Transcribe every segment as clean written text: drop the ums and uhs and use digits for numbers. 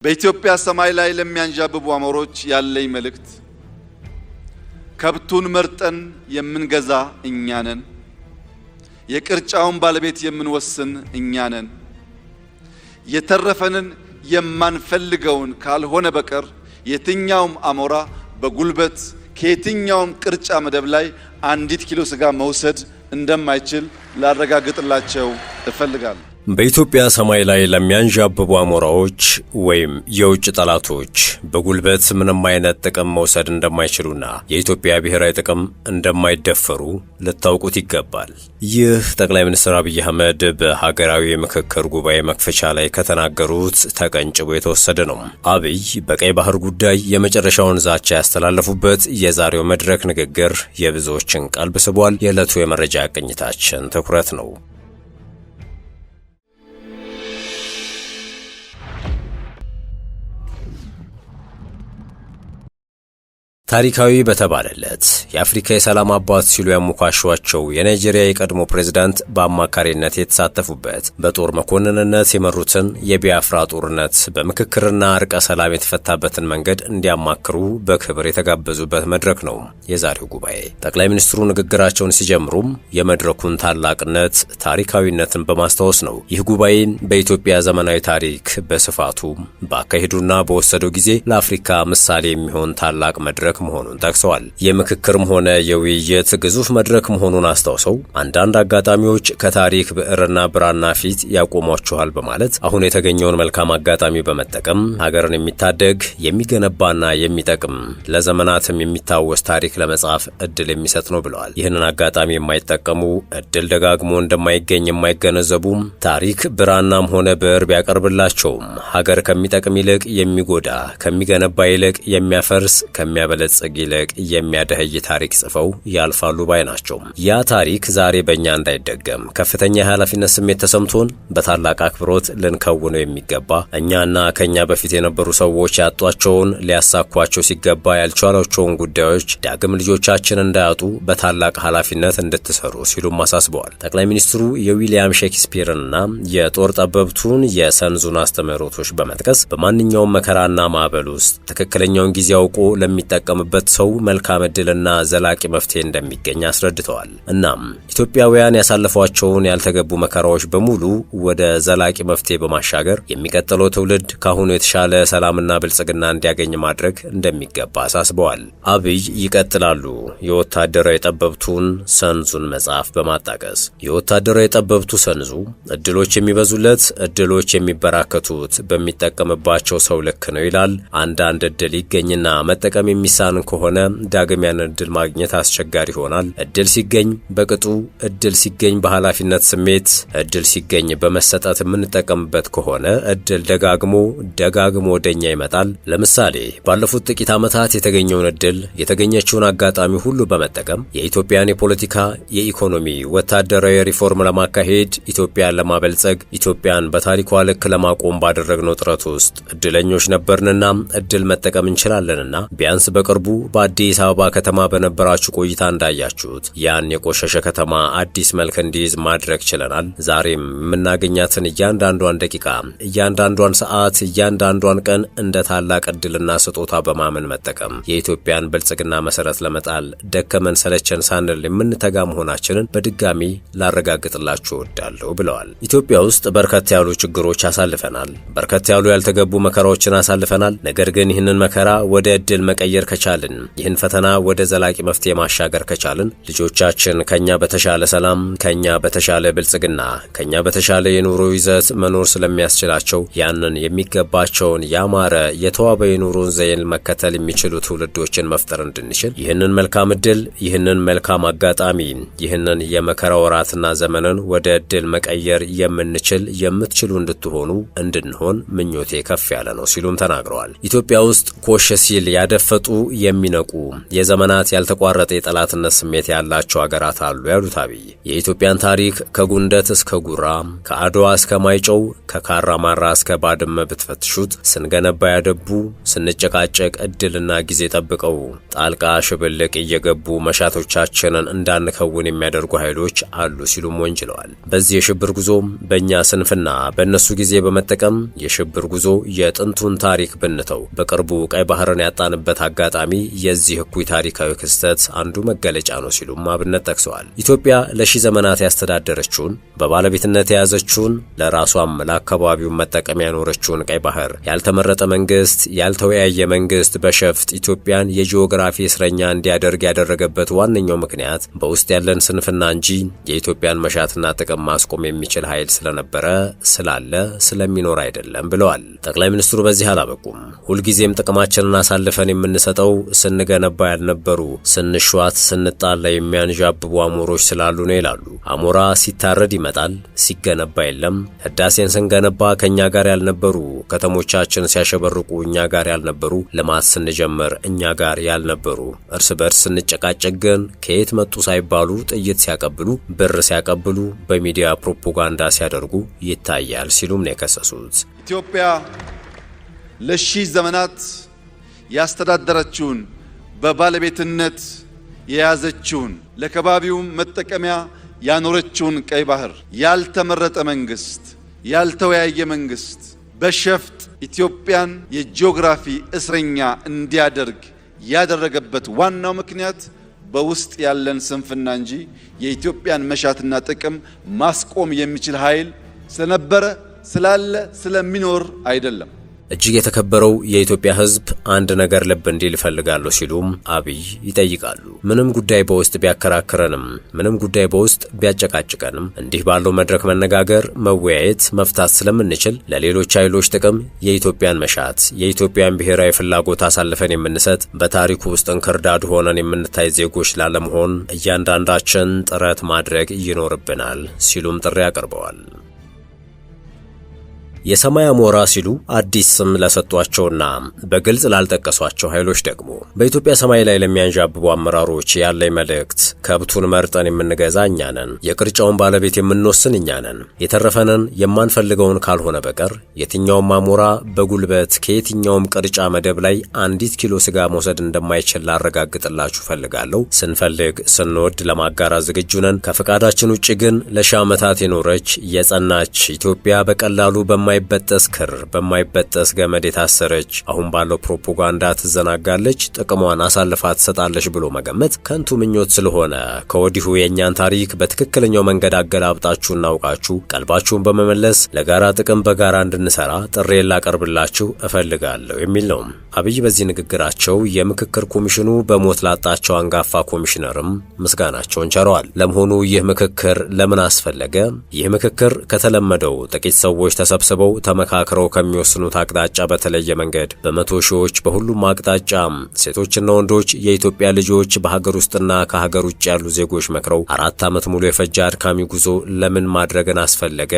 በኢትዮጵያ ሰማይ ላይ ለሚያንዣብቡ አሞሮች ያለኝ መልእክት ከብቱን መርጠን የምንገዛ እኛ ነን። የቅርጫውን ባለቤት የምንወስን እኛ ነን። የተረፈንን የማንፈልገውን ካልሆነ በቀር የትኛውም አሞራ በጉልበት ከየትኛውም ቅርጫ መደብ ላይ አንዲት ኪሎ ስጋ መውሰድ እንደማይችል ላረጋግጥላቸው እፈልጋለሁ። በኢትዮጵያ ሰማይ ላይ ለሚያንዣብቡ አሞራዎች ወይም የውጭ ጠላቶች በጉልበት ምንም አይነት ጥቅም መውሰድ እንደማይችሉና የኢትዮጵያ ብሔራዊ ጥቅም እንደማይደፈሩ ልታውቁት ይገባል። ይህ ጠቅላይ ሚኒስትር አብይ አህመድ በሀገራዊ ምክክር ጉባኤ መክፈቻ ላይ ከተናገሩት ተቀንጭቦ የተወሰደ ነው። አብይ በቀይ ባህር ጉዳይ የመጨረሻውን ዛቻ ያስተላለፉበት የዛሬው መድረክ ንግግር የብዙዎችን ቀልብ ስቧል። የዕለቱ የመረጃ ቅኝታችን ትኩረት ነው። ታሪካዊ በተባለለት የአፍሪካ የሰላም አባት ሲሉ ያሞካሿቸው የናይጄሪያ የቀድሞ ፕሬዝዳንት በአማካሪነት የተሳተፉበት በጦር መኮንንነት የመሩትን የቢያፍራ ጦርነት በምክክርና እርቀ ሰላም የተፈታበትን መንገድ እንዲያማክሩ በክብር የተጋበዙበት መድረክ ነው የዛሬው ጉባኤ። ጠቅላይ ሚኒስትሩ ንግግራቸውን ሲጀምሩም የመድረኩን ታላቅነት፣ ታሪካዊነትን በማስታወስ ነው። ይህ ጉባኤ በኢትዮጵያ ዘመናዊ ታሪክ በስፋቱ በአካሄዱና በወሰደው ጊዜ ለአፍሪካ ምሳሌ የሚሆን ታላቅ መድረክ መሆኑን ጠቅሰዋል። የምክክርም ሆነ የውይይት ግዙፍ መድረክ መሆኑን አስታውሰው አንዳንድ አጋጣሚዎች ከታሪክ ብዕርና ብራና ፊት ያቆሟቸዋል በማለት አሁን የተገኘውን መልካም አጋጣሚ በመጠቀም ሀገርን የሚታደግ የሚገነባና የሚጠቅም ለዘመናትም የሚታወስ ታሪክ ለመጻፍ እድል የሚሰጥ ነው ብለዋል። ይህንን አጋጣሚ የማይጠቀሙ እድል ደጋግሞ እንደማይገኝ የማይገነዘቡም ታሪክ ብራናም ሆነ ብዕር ቢያቀርብላቸውም ሀገር ከሚጠቅም ይልቅ የሚጎዳ ከሚገነባ ይልቅ የሚያፈርስ ከሚያበለ ጽግ ይልቅ የሚያደህይ ታሪክ ጽፈው ያልፋሉ ባይ ናቸው። ያ ታሪክ ዛሬ በእኛ እንዳይደገም ከፍተኛ የኃላፊነት ስሜት ተሰምቶን በታላቅ አክብሮት ልንከውነው የሚገባ እኛና ከኛ በፊት የነበሩ ሰዎች ያጧቸውን ሊያሳኳቸው ሲገባ ያልቻሏቸውን ጉዳዮች ዳግም ልጆቻችን እንዳያጡ በታላቅ ኃላፊነት እንድትሰሩ ሲሉም አሳስበዋል። ጠቅላይ ሚኒስትሩ የዊሊያም ሼክስፒርንና የጦር ጠበብቱን የሰንዙን አስተምህሮቶች በመጥቀስ በማንኛውም መከራና ማዕበል ውስጥ ትክክለኛውን ጊዜ አውቆ ለሚጠቀም በት ሰው መልካም ዕድልና ዘላቂ መፍትሄ እንደሚገኝ አስረድተዋል። እናም ኢትዮጵያውያን ያሳለፏቸውን ያልተገቡ መከራዎች በሙሉ ወደ ዘላቂ መፍትሄ በማሻገር የሚቀጥለው ትውልድ ካሁኑ የተሻለ ሰላምና ብልጽግና እንዲያገኝ ማድረግ እንደሚገባ አሳስበዋል። አብይ ይቀጥላሉ። የወታደራዊ ጠበብቱን ሰንዙን መጽሐፍ በማጣቀስ የወታደራዊ ጠበብቱ ሰንዙ እድሎች የሚበዙለት እድሎች የሚበራከቱት በሚጠቀምባቸው ሰው ልክ ነው ይላል። አንዳንድ እድል ይገኝና መጠቀም የሚሳን ከሆነ ዳግም ያን እድል ማግኘት አስቸጋሪ ይሆናል። እድል ሲገኝ በቅጡ፣ እድል ሲገኝ በኃላፊነት ስሜት፣ እድል ሲገኝ በመሰጠት የምንጠቀምበት ከሆነ እድል ደጋግሞ ወደኛ ይመጣል። ለምሳሌ ባለፉት ጥቂት ዓመታት የተገኘውን እድል የተገኘችውን አጋጣሚ ሁሉ በመጠቀም የኢትዮጵያን የፖለቲካ፣ የኢኮኖሚ፣ ወታደራዊ ሪፎርም ለማካሄድ ኢትዮጵያን ለማበልጸግ ኢትዮጵያን በታሪኳ ልክ ለማቆም ባደረግነው ጥረት ውስጥ እድለኞች ነበርንና እድል መጠቀም እንችላለንና ቢያንስ በቅርቡ በአዲስ አበባ ከተማ በነበራችሁ ቆይታ እንዳያችሁት ያን የቆሸሸ ከተማ አዲስ መልክ እንዲይዝ ማድረግ ችለናል። ዛሬም የምናገኛትን እያንዳንዷን ደቂቃ፣ እያንዳንዷን ሰዓት፣ እያንዳንዷን ቀን እንደ ታላቅ እድልና ስጦታ በማመን መጠቀም የኢትዮጵያን ብልጽግና መሰረት ለመጣል ደከመን ሰለቸን ሳንል የምንተጋ መሆናችንን በድጋሚ ላረጋግጥላችሁ እወዳለሁ ብለዋል። ኢትዮጵያ ውስጥ በርከት ያሉ ችግሮች አሳልፈናል። በርከት ያሉ ያልተገቡ መከራዎችን አሳልፈናል። ነገር ግን ይህንን መከራ ወደ እድል መቀየር ከቻልን፣ ይህን ፈተና ወደ ዘላቂ መፍትሄ ማሻገር ከቻልን ልጆቻችን ከኛ በተሻለ ሰላም፣ ከኛ በተሻለ ብልጽግና፣ ከኛ በተሻለ የኑሮ ይዘት መኖር ስለሚያስችላቸው ያንን የሚገባቸውን ያማረ የተዋበ የኑሮን ዘይን መከተል የሚችሉ ትውልዶችን መፍጠር እንድንችል ይህንን መልካም እድል፣ ይህንን መልካም አጋጣሚ፣ ይህንን የመከራ ወራትና ዘመንን ወደ እድል መቀየር የምትችሉ እንድትሆኑ እንድንሆን ምኞቴ ከፍ ያለ ነው ሲሉም ተናግረዋል። ኢትዮጵያ ውስጥ ኮሽ ሲል ያደፈጡ የሚነቁ የዘመናት ያልተቋረጠ የጠላትነት ስሜት ያላቸው ሀገራት አሉ ያሉት አብይ የኢትዮጵያን ታሪክ ከጉንደት እስከ ጉራ፣ ከአድዋ እስከ ማይጨው፣ ከካራማራ እስከ ባድመ ብትፈትሹት ስንገነባ ያደቡ፣ ስንጨቃጨቅ እድልና ጊዜ ጠብቀው ጣልቃ ሽብልቅ እየገቡ መሻቶቻችንን እንዳንከውን የሚያደርጉ ኃይሎች አሉ ሲሉም ወንጅለዋል። በዚህ የሽብር ጉዞ በእኛ ስንፍና በእነሱ ጊዜ በመጠቀም የሽብር ጉዞ የጥንቱን ታሪክ ብንተው በቅርቡ ቀይ ባህርን ያጣንበት አጋጣሚ የዚህ እኩይ ታሪካዊ ክስተት አንዱ መገለጫ ነው ሲሉም አብነት ጠቅሰዋል። ኢትዮጵያ ለሺህ ዘመናት ያስተዳደረችውን በባለቤትነት የያዘችውን ለራሷም ለአካባቢው መጠቀም ያኖረችውን ቀይ ባህር ያልተመረጠ መንግስት፣ ያልተወያየ መንግስት በሸፍጥ ኢትዮጵያን የጂኦግራፊ እስረኛ እንዲያደርግ ያደረገበት ዋነኛው ምክንያት በውስጥ ያለን ስንፍና እንጂ የኢትዮጵያን መሻትና ጥቅም ማስቆም የሚችል ኃይል ስለነበረ ስላለ ስለሚኖር አይደለም ብለዋል። ጠቅላይ ሚኒስትሩ በዚህ አላበቁም። ሁልጊዜም ጥቅማችንን አሳልፈን የምንሰጠው ስንገነባ ያልነበሩ ስንሿት ስንጣላ የሚያንዣብቡ አሞሮች ስላሉ ነው ይላሉ። አሞራ ሲታረድ ይመጣል፣ ሲገነባ የለም። ህዳሴን ስንገነባ ከኛ ጋር ያልነበሩ፣ ከተሞቻችን ሲያሸበርቁ እኛ ጋር ያልነበሩ፣ ልማት ስንጀምር እኛ ጋር ያልነበሩ፣ እርስ በርስ ስንጨቃጨቅ ግን ከየት መጡ ሳይባሉ ጥይት ሲያቀብሉ፣ ብር ሲያቀብሉ፣ በሚዲያ ፕሮፓጋንዳ ሲያደርጉ ይታያል ሲሉም ነው የከሰሱት። ኢትዮጵያ ለሺህ ዘመናት ያስተዳደረችውን በባለቤትነት የያዘችውን ለከባቢው መጠቀሚያ ያኖረችውን ቀይ ባህር ያልተመረጠ መንግስት፣ ያልተወያየ መንግስት በሸፍጥ ኢትዮጵያን የጂኦግራፊ እስረኛ እንዲያደርግ ያደረገበት ዋናው ምክንያት በውስጥ ያለን ስንፍና እንጂ የኢትዮጵያን መሻትና ጥቅም ማስቆም የሚችል ኃይል ስለነበረ ስላለ ስለሚኖር አይደለም። እጅግ የተከበረው የኢትዮጵያ ሕዝብ አንድ ነገር ልብ እንዲል ይፈልጋሉ ሲሉም አብይ ይጠይቃሉ። ምንም ጉዳይ በውስጥ ቢያከራክረንም፣ ምንም ጉዳይ በውስጥ ቢያጨቃጭቀንም እንዲህ ባለው መድረክ መነጋገር፣ መወያየት፣ መፍታት ስለምንችል ለሌሎች ኃይሎች ጥቅም የኢትዮጵያን መሻት፣ የኢትዮጵያን ብሔራዊ ፍላጎት አሳልፈን የምንሰጥ በታሪኩ ውስጥ እንክርዳድ ሆነን የምንታይ ዜጎች ላለመሆን እያንዳንዳችን ጥረት ማድረግ ይኖርብናል ሲሉም ጥሪ አቅርበዋል። የሰማይ አሞራ ሲሉ አዲስ ስም ለሰጧቸውና በግልጽ ላልጠቀሷቸው ኃይሎች ደግሞ በኢትዮጵያ ሰማይ ላይ ለሚያንዣብቡ አመራሮች ያለኝ መልእክት ከብቱን መርጠን የምንገዛ እኛ ነን። የቅርጫውን ባለቤት የምንወስን እኛ ነን። የተረፈንን የማንፈልገውን ካልሆነ በቀር የትኛውም አሞራ በጉልበት ከየትኛውም ቅርጫ መደብ ላይ አንዲት ኪሎ ስጋ መውሰድ እንደማይችል ላረጋግጥላችሁ ፈልጋለሁ። ስንፈልግ ስንወድ ለማጋራት ዝግጁ ነን። ከፈቃዳችን ውጭ ግን ለሺህ ዓመታት የኖረች የጸናች ኢትዮጵያ በቀላሉ በማይበጠስ ክር በማይበጠስ ገመድ የታሰረች አሁን ባለው ፕሮፓጋንዳ ትዘናጋለች፣ ጥቅሟን አሳልፋ ትሰጣለች ብሎ መገመት ከንቱ ምኞት ስለሆነ ከወዲሁ የእኛን ታሪክ በትክክለኛው መንገድ አገላብጣችሁ እናውቃችሁ ቀልባችሁን በመመለስ ለጋራ ጥቅም በጋራ እንድንሰራ ጥሪ ላቀርብላችሁ እፈልጋለሁ የሚል ነው። አብይ በዚህ ንግግራቸው የምክክር ኮሚሽኑ በሞት ላጣቸው አንጋፋ ኮሚሽነርም ምስጋናቸውን ቸረዋል። ለመሆኑ ይህ ምክክር ለምን አስፈለገ? ይህ ምክክር ከተለመደው ጥቂት ሰዎች ተሰብስበው ተመካክረው ከሚወስኑት አቅጣጫ በተለየ መንገድ በመቶ ሺዎች በሁሉም አቅጣጫ ሴቶችና ወንዶች የኢትዮጵያ ልጆች በሀገር ውስጥና ከሀገር ውጭ ያሉ ዜጎች መክረው 4 ዓመት ሙሉ የፈጀ አድካሚ ጉዞ ለምን ማድረግን አስፈለገ?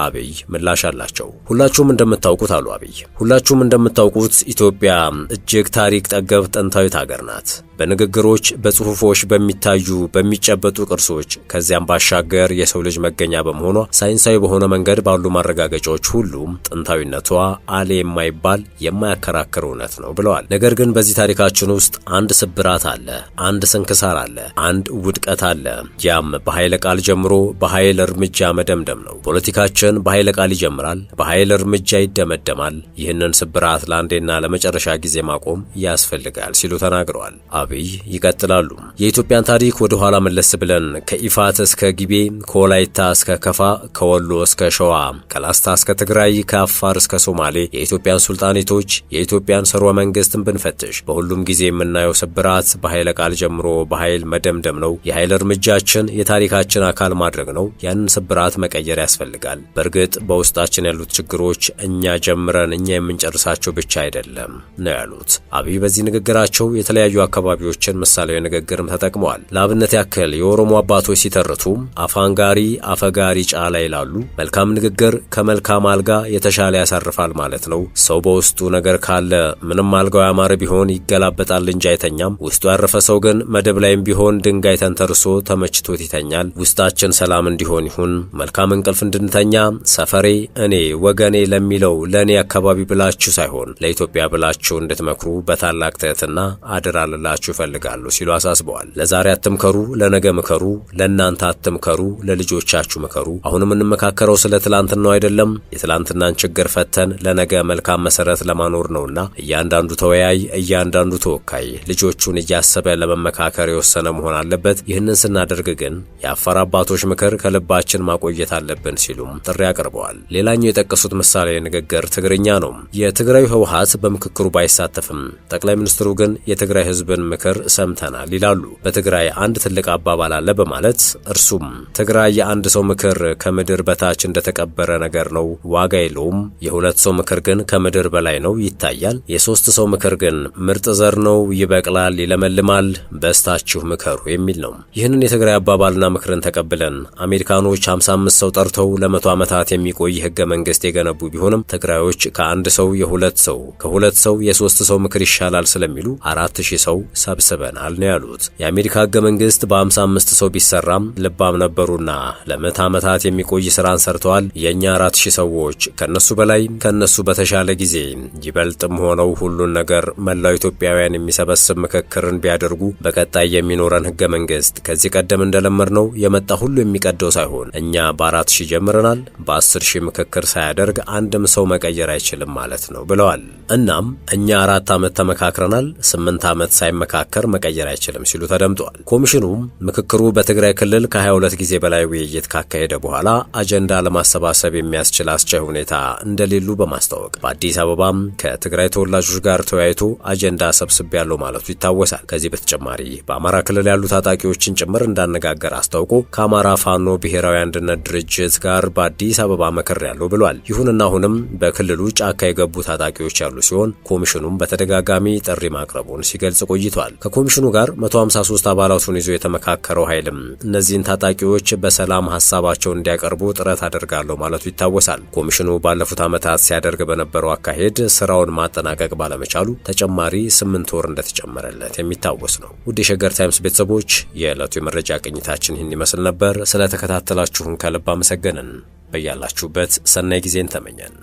አብይ ምላሽ አላቸው። ሁላችሁም እንደምታውቁት አሉ አብይ፣ ሁላችሁም እንደምታውቁት ኢትዮጵያ እጅግ ታሪክ ጠገብ ጥንታዊት ሀገር ናት። በንግግሮች በጽሁፎች በሚታዩ በሚጨበጡ ቅርሶች ከዚያም ባሻገር የሰው ልጅ መገኛ በመሆኗ ሳይንሳዊ በሆነ መንገድ ባሉ ማረጋገጫዎች ሁሉም ጥንታዊነቷ አለ የማይባል የማያከራክር እውነት ነው ብለዋል። ነገር ግን በዚህ ታሪካችን ውስጥ አንድ ስብራት አለ፣ አንድ ስንክሳር አለ፣ አንድ ውድቀት አለ። ያም በኃይለ ቃል ጀምሮ በኃይል እርምጃ መደምደም ነው። ፖለቲካችን በኃይለ ቃል ይጀምራል፣ በኃይል እርምጃ ይደመደማል። ይህንን ስብራት ለአንዴና ለመጨረሻ ጊዜ ማቆም ያስፈልጋል ሲሉ ተናግረዋል። አብይ ይቀጥላሉ። የኢትዮጵያን ታሪክ ወደ ኋላ መለስ ብለን ከኢፋት እስከ ጊቤ፣ ከወላይታ እስከ ከፋ፣ ከወሎ እስከ ሸዋ፣ ከላስታ እስከ ትግራይ፣ ከአፋር እስከ ሶማሌ የኢትዮጵያን ሱልጣኔቶች የኢትዮጵያን ሰርወ መንግስትን ብንፈትሽ በሁሉም ጊዜ የምናየው ስብራት በኃይለ ቃል ጀምሮ በኃይል መደምደም ነው። የኃይል እርምጃችን የታሪካችን አካል ማድረግ ነው። ያንን ስብራት መቀየር ያስፈልጋል። በእርግጥ በውስጣችን ያሉት ችግሮች እኛ ጀምረን እኛ የምንጨርሳቸው ብቻ አይደለም ነው ያሉት አብይ። በዚህ ንግግራቸው የተለያዩ አካባቢዎችን ምሳሌያዊ ንግግርም ተጠቅመዋል። ለአብነት ያክል የኦሮሞ አባቶች ሲተርቱ አፋንጋሪ አፈጋሪ ጫላ ይላሉ። መልካም ንግግር ከመልካም አልጋ አልጋ የተሻለ ያሳርፋል ማለት ነው። ሰው በውስጡ ነገር ካለ ምንም አልጋው ያማረ ቢሆን ይገላበጣል እንጂ አይተኛም። ውስጡ ያረፈ ሰው ግን መደብ ላይም ቢሆን ድንጋይ ተንተርሶ ተመችቶት ይተኛል። ውስጣችን ሰላም እንዲሆን ይሁን፣ መልካም እንቅልፍ እንድንተኛ ሰፈሬ፣ እኔ፣ ወገኔ ለሚለው ለእኔ አካባቢ ብላችሁ ሳይሆን ለኢትዮጵያ ብላችሁ እንድትመክሩ በታላቅ ትህትና አደራ ልላችሁ ይፈልጋሉ ሲሉ አሳስበዋል። ለዛሬ አትምከሩ፣ ለነገ ምከሩ፣ ለእናንተ አትምከሩ፣ ለልጆቻችሁ ምከሩ። አሁንም እንመካከረው ስለ ትላንትናው አይደለም፣ የትላንትናን ችግር ፈተን ለነገ መልካም መሰረት ለማኖር ነውና እያንዳንዱ ተወያይ፣ እያንዳንዱ ተወካይ ልጆቹን እያሰበ ለመመካከር የወሰነ መሆን አለበት። ይህንን ስናደርግ ግን የአፋር አባቶች ምክር ከልባችን ማቆየት አለብን ሲሉም ጥሪ አቅርበዋል። ሌላኛው የጠቀሱት ምሳሌ ንግግር ትግርኛ ነው። የትግራዩ ህወሓት በምክክሩ ባይሳተፍም ጠቅላይ ሚኒስትሩ ግን የትግራይ ህዝብን ምክር ሰምተናል ይላሉ። በትግራይ አንድ ትልቅ አባባል አለ በማለት እርሱም ትግራይ የአንድ ሰው ምክር ከምድር በታች እንደተቀበረ ነገር ነው፣ ዋጋ የለውም። የሁለት ሰው ምክር ግን ከምድር በላይ ነው፣ ይታያል። የሶስት ሰው ምክር ግን ምርጥ ዘር ነው፣ ይበቅላል፣ ይለመልማል፣ በስታችሁ ምከሩ የሚል ነው። ይህንን የትግራይ አባባልና ምክርን ተቀብለን አሜሪካኖች 55 ሰው ጠርተው ለ100 ዓመታት የሚቆይ ህገ መንግስት የገነቡ ቢሆንም ትግራዮች ከአንድ ሰው የሁለት ሰው ከሁለት ሰው የሶስት ሰው ምክር ይሻላል ስለሚሉ 4000 ሰው ሰብስበናል ነው ያሉት። የአሜሪካ ህገ መንግስት በ55 ሰው ቢሰራም ልባም ነበሩና ለ100 ዓመታት የሚቆይ ስራን ሰርተዋል። የኛ 4000 ሰዎች ከነሱ በላይ ከነሱ በተሻለ ጊዜ ይበልጥም ሆነው ሁሉን ነገር መላው ኢትዮጵያውያን የሚሰበስብ ምክክርን ቢያደርጉ በቀጣይ የሚኖረን ህገ መንግስት ከዚህ ቀደም እንደለመድነው የመጣ ሁሉ የሚቀደው ሳይሆን እኛ በ4000 ጀምረናል፣ በ10000 ምክክር ሳያደርግ አንድም ሰው መቀየር አይችልም ማለት ነው ብለዋል። እናም እኛ 4 ዓመት ተመካክረናል፣ 8 ዓመት ሳይመካከር መቀየር አይችልም ሲሉ ተደምጧል። ኮሚሽኑም ምክክሩ በትግራይ ክልል ከ22 ጊዜ በላይ ውይይት ካካሄደ በኋላ አጀንዳ ለማሰባሰብ የሚያስችል አስቻይ ሁኔታ እንደሌሉ በማስታወቅ በአዲስ አበባም ከትግራይ ተወላጆች ጋር ተወያይቶ አጀንዳ ሰብስቤያለሁ ማለቱ ይታወሳል። ከዚህ በተጨማሪ በአማራ ክልል ያሉ ታጣቂዎችን ጭምር እንዳነጋገር አስታውቆ ከአማራ ፋኖ ብሔራዊ አንድነት ድርጅት ጋር በአዲስ አበባ መክሬያለሁ ብሏል። ይሁንና አሁንም በክልሉ ጫካ የገቡ ታጣቂዎች ያሉ ሲሆን ኮሚሽኑም በተደጋጋሚ ጥሪ ማቅረቡን ሲገልጽ ቆይቷል። ከኮሚሽኑ ጋር 153 አባላቱን ይዞ የተመካከረው ኃይልም እነዚህን ታጣቂዎች በሰላም ሐሳባቸውን እንዲያቀርቡ ጥረት አደርጋለሁ ማለቱ ይታወሳል። ኮሚሽኑ ባለፉት ዓመታት ሲያደርግ በነበረው አካሄድ ስራውን ማጠናቀቅ ባለመቻሉ ተጨማሪ 8 ወር እንደተጨመረለት የሚታወስ ነው። ውድ የሸገር ታይምስ ቤተሰቦች የዕለቱ የመረጃ ቅኝታችን ይህን ይመስል ነበር። ስለተከታተላችሁን ከልብ አመሰገንን። በያላችሁበት ሰናይ ጊዜን ተመኘን።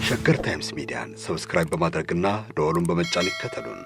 ሸገር ታይምስ ሚዲያን ሰብስክራይብ በማድረግና ደወሉን በመጫን ይከተሉን።